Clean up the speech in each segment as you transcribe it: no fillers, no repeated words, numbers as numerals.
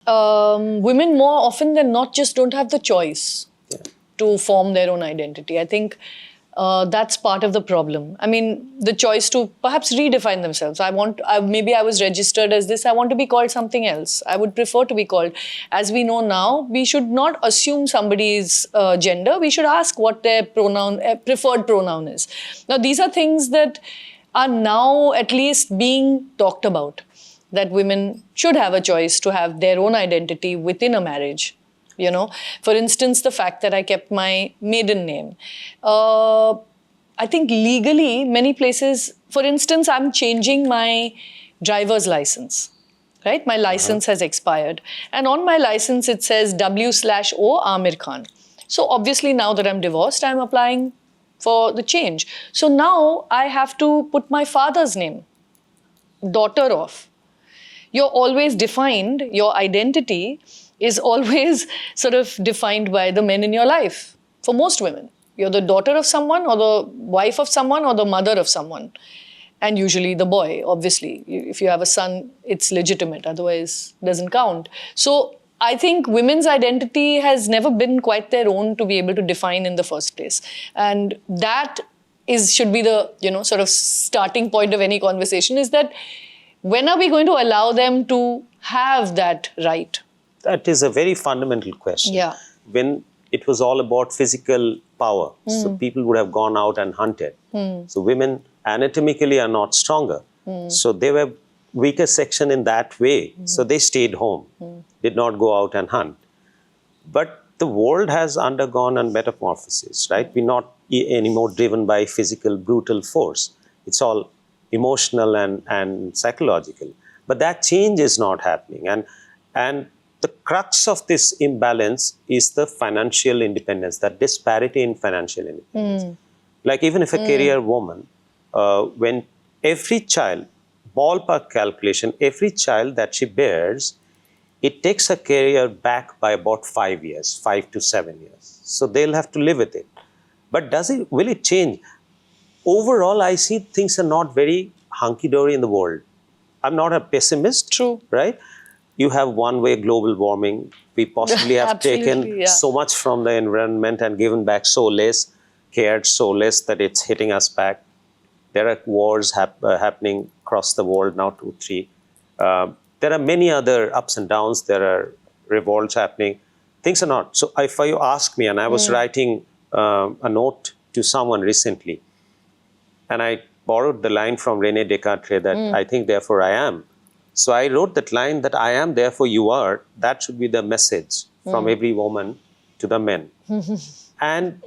Women more often than not just don't have the choice to form their own identity. I think that's part of the problem. I mean, the choice to perhaps redefine themselves. Maybe I was registered as this, I want to be called something else. I would prefer to be called. As we know now, we should not assume somebody's gender. We should ask what their preferred pronoun is. Now, these are things that are now at least being talked about, that women should have a choice to have their own identity within a marriage. You know, for instance, the fact that I kept my maiden name. I think legally, many places, for instance, I'm changing my driver's license, right? My license has expired. And on my license, it says W/O Amir Khan. So obviously now that I'm divorced, I'm applying for the change. So now I have to put my father's name, daughter of. You're always defined, your identity is always sort of defined by the men in your life. For most women, you're the daughter of someone or the wife of someone or the mother of someone. And usually the boy, obviously. If you have a son, it's legitimate, otherwise it doesn't count. So I think women's identity has never been quite their own to be able to define in the first place. And that should be the, sort of starting point of any conversation, is that when are we going to allow them to have that right? That is a very fundamental question. Yeah. When it was all about physical power, so people would have gone out and hunted. So women anatomically are not stronger. So they were weaker section in that way. So they stayed home, did not go out and hunt. But the world has undergone a metamorphosis, right? We're not anymore driven by physical, brutal force. It's all emotional and psychological. But that change is not happening. And the crux of this imbalance is the financial independence, that disparity in financial independence. Like even if a career woman, when every child, ballpark calculation, every child that she bears, it takes her career back by about 5 years, 5 to 7 years. So they'll have to live with it. But will it change? Overall, I see things are not very hunky-dory in the world. I'm not a pessimist. True. Right? You have one-way global warming. We possibly have taken so much from the environment and given back so less, cared so less that it's hitting us back. There are wars happening across the world now, 2, 3. There are many other ups and downs. There are revolts happening. Things are not. So if you ask me, and I was writing a note to someone recently, and I borrowed the line from René Descartes that I think, therefore I am. So I wrote that line that I am, therefore you are. That should be the message from every woman to the men. And,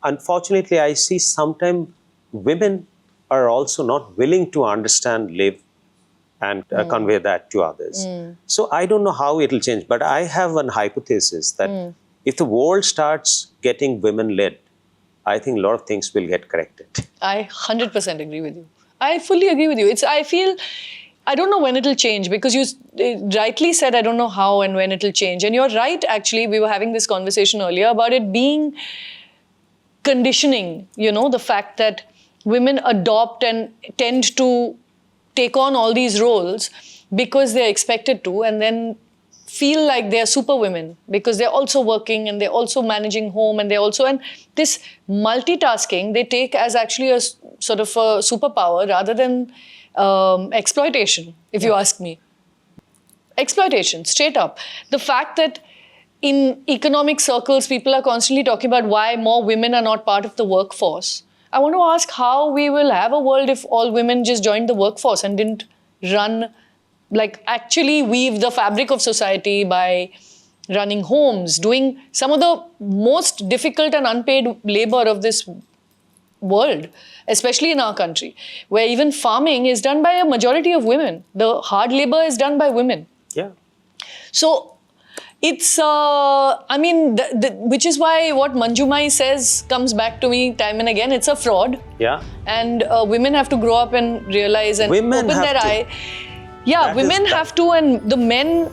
unfortunately, I see sometimes women are also not willing to understand, live, and convey that to others. So I don't know how it'll change, but I have an hypothesis that if the world starts getting women-led, I think a lot of things will get corrected. I 100% agree with you. I fully agree with you. I don't know when it'll change, because you rightly said, I don't know how and when it'll change. And you're right, actually, we were having this conversation earlier about it being conditioning, the fact that women adopt and tend to take on all these roles because they're expected to, and then feel like they're super women because they're also working and they're also managing home and this multitasking they take as actually a sort of a superpower rather than exploitation, if you ask me. Exploitation, straight up. The fact that in economic circles, people are constantly talking about why more women are not part of the workforce. I want to ask how we will have a world if all women just joined the workforce and didn't actually weave the fabric of society by running homes, doing some of the most difficult and unpaid labor of this world, especially in our country, where even farming is done by a majority of women. The hard labor is done by women. Yeah. So it's, which is why what Manjumai says comes back to me time and again. It's a fraud. Yeah. And women have to grow up and realize and open their eye. Yeah, women have to, and the men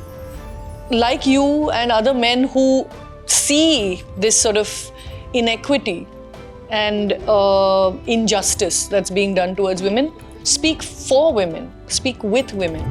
like you and other men who see this sort of inequity and injustice that's being done towards women, speak for women, speak with women.